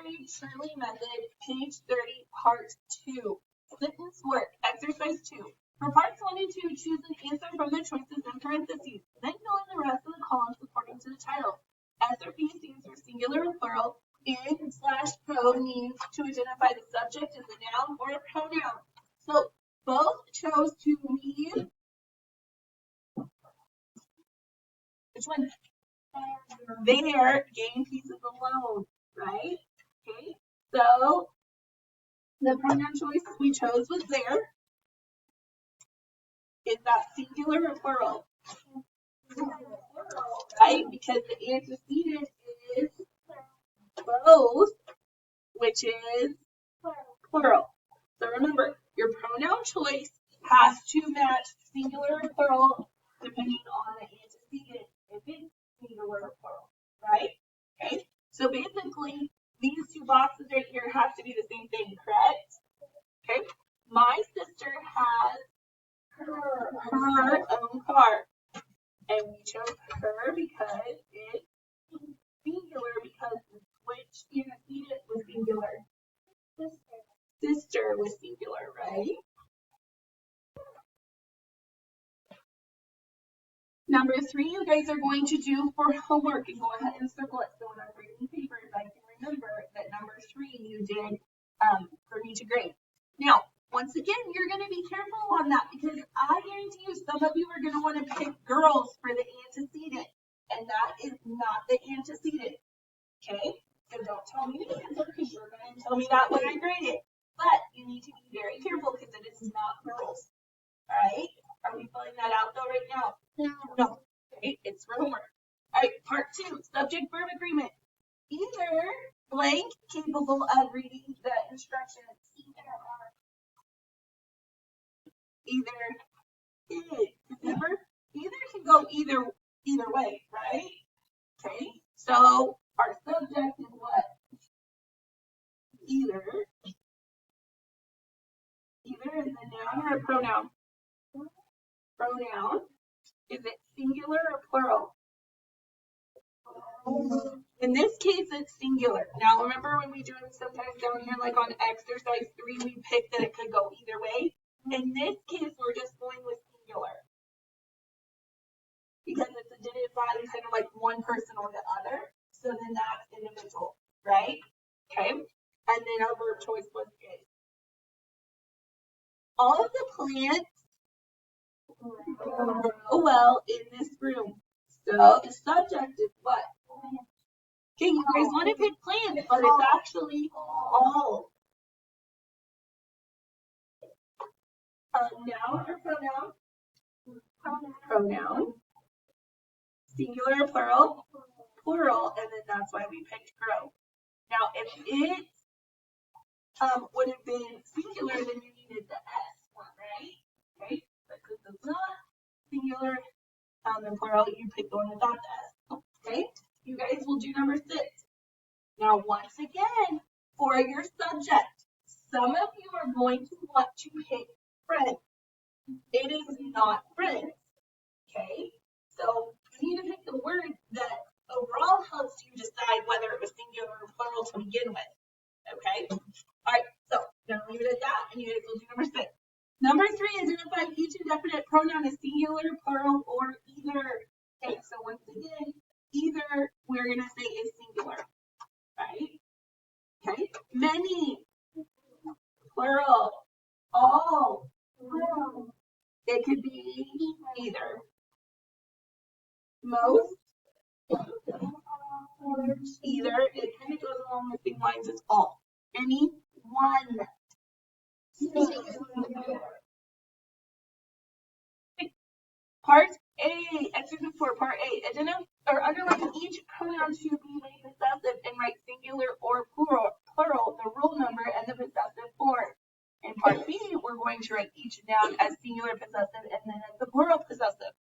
grade Shurley method, page 30, part 2. Sentence work, exercise 2. For parts 1 and 2, choose an answer from the choices in parentheses. Then fill in the rest of the columns according to the title. S or P stands for singular or plural. In/pro means to identify the subject as a noun or a pronoun. So both chose to leave. Which one? Their game pieces alone, right? Okay, so the pronoun choice we chose was there. Is that singular or plural? Right, because the antecedent is both, which is plural. So remember, your pronoun choice has to match singular or plural depending on the antecedent, if it's singular or plural, right? Okay, so basically, these two boxes right here have to be the same thing, correct? Okay, my sister has her own car, and we chose her because it's singular, because which antecedent was singular? Sister was singular, right? Number 3, you guys are going to do for homework, and go ahead and circle it so when I'm reading papers, I can remember that number 3 you did for me to grade. Now, once again, you're going to be careful on that because I guarantee you some of you are going to want to pick girls for the antecedent, and that is not the antecedent. Okay? So don't tell me the answer because you're going to tell me that when I grade it. But you need to be very careful because it is not girls. All right? Are we filling that out though right now? No. Okay, it's for homework. All right, part 2, subject verb agreement. Either blank capable of reading the instructions. Remember, either can go either way, right? Okay, so our subject is what? Either is a noun or a pronoun? Pronoun. Is it singular or plural? In this case, it's singular. Now, remember when we do it sometimes down here, like on exercise 3, we picked that it could go either way. In this case, we're just going with singular because it's identifying kind of like one person or the other. So then that's individual, right? Okay. And then our verb choice was is. All of the plants grow well in this room. So the subject is what? Okay, you guys want to pick plants, but it's actually all. Noun or pronoun? Pronoun. Singular or plural? Plural, and then that's why we picked grow. Now, if it would have been singular, then you needed the S one, right? Okay, but because it's not singular and plural, you picked the one without the S. Okay, you guys will do number 6. Now, once again, for your subject, some of you are going to want to pick friends. It is not friends. Okay, so you need to pick the word that overall helps you decide whether it was singular or plural to begin with. Okay, all right, so I'm going to leave it at that, and you guys will do number 6. Number 3, identify each indefinite pronoun as singular, plural, or either. Okay, so once again, either we're going to say is singular, right? Okay, many, plural, all, plural. It could be either. Most, either. It kind of goes along the same lines as all. Any, one. Part A, exercise 4, part A. Identify or underline each pronoun to be made possessive and write singular or plural, the rule number, and the possessive form. In part B, we're going to write each noun as singular possessive and then as the plural possessive.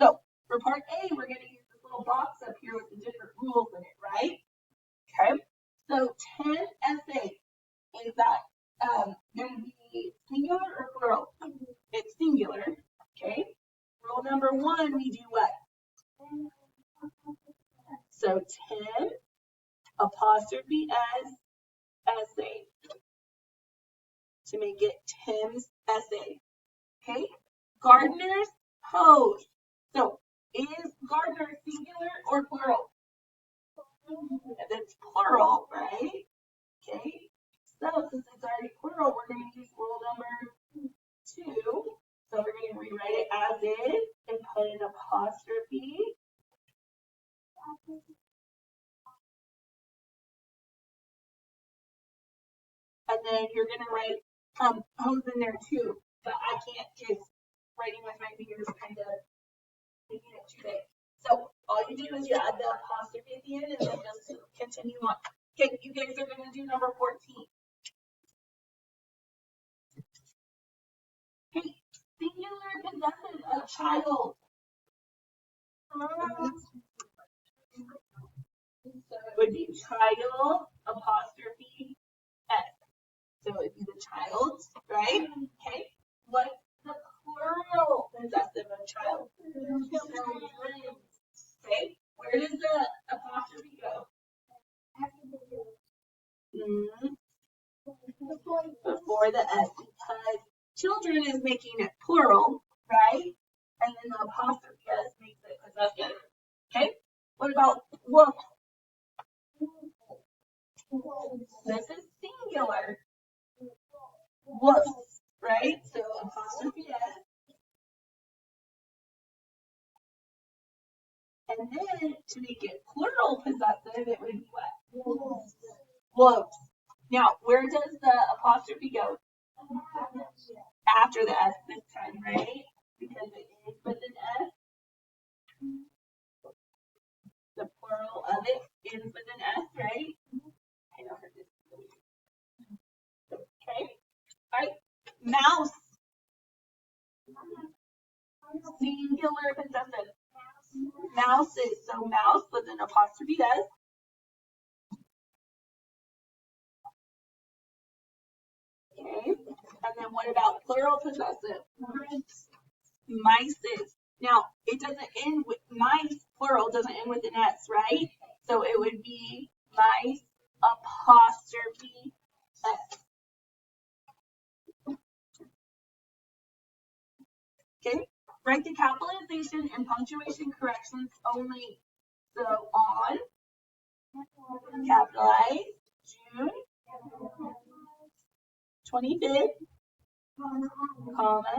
So for part A, we're going to use this little box up here with the different rules in it, right? Okay. So 10 SA, is that going to be singular or plural? It's singular. Okay. Rule number 1, we do what? So 10 apostrophe S essay to make it Tim's essay. Okay? Gardener's hose. So is gardener singular or plural? It's plural, right? Okay. So since it's already plural, we're going to use rule number 2. So we're going to rewrite it as is and put an apostrophe. And then you're going to write hose in there too. But I can't because writing with my fingers kind of making it too big. So all you do is you add the apostrophe at the end and then just continue on. Okay, you guys are going to do number 14. Okay, singular possessive of child. So it would be child apostrophe S. So it would be the child, right? Okay. What's the plural possessive of child? Children. Okay. Where does the apostrophe go? Before the S, because children is making it plural, right? And then the apostrophe S makes it possessive. Okay. What about wolf? This is singular. Wolves, right? So apostrophe S. And then to make it plural possessive, it would be what? Wolves. Now, where does the apostrophe go? After the S this time, right? Because it is with an S. The plural of it is with an S, right? I know her. Okay. All right. Mouse. Singular possessive. Mouses. So mouse with an apostrophe S. Okay. And then what about plural possessive? Mices. Now, it doesn't end with mice, plural doesn't end with an S, right? So it would be mice apostrophe S. Okay. Write the capitalization and punctuation corrections only. So on, capitalize, June 25th, comma,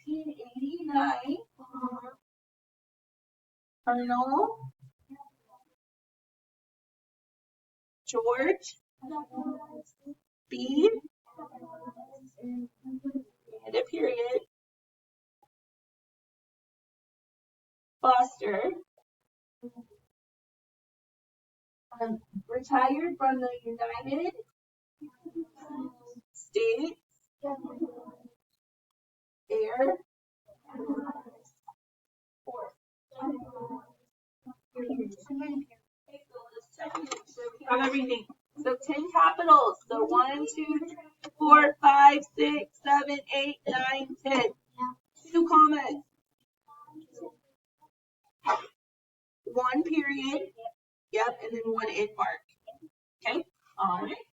1989, Colonel George B. and a period, Foster, retired from the United States Air Force. Have everything. So 10 capitals. So 1, 2, 3, 4, 5, 6, 7, 8, 9, 10. 2 commas. 1 period. Yep, and then 1 end mark. Okay. All right.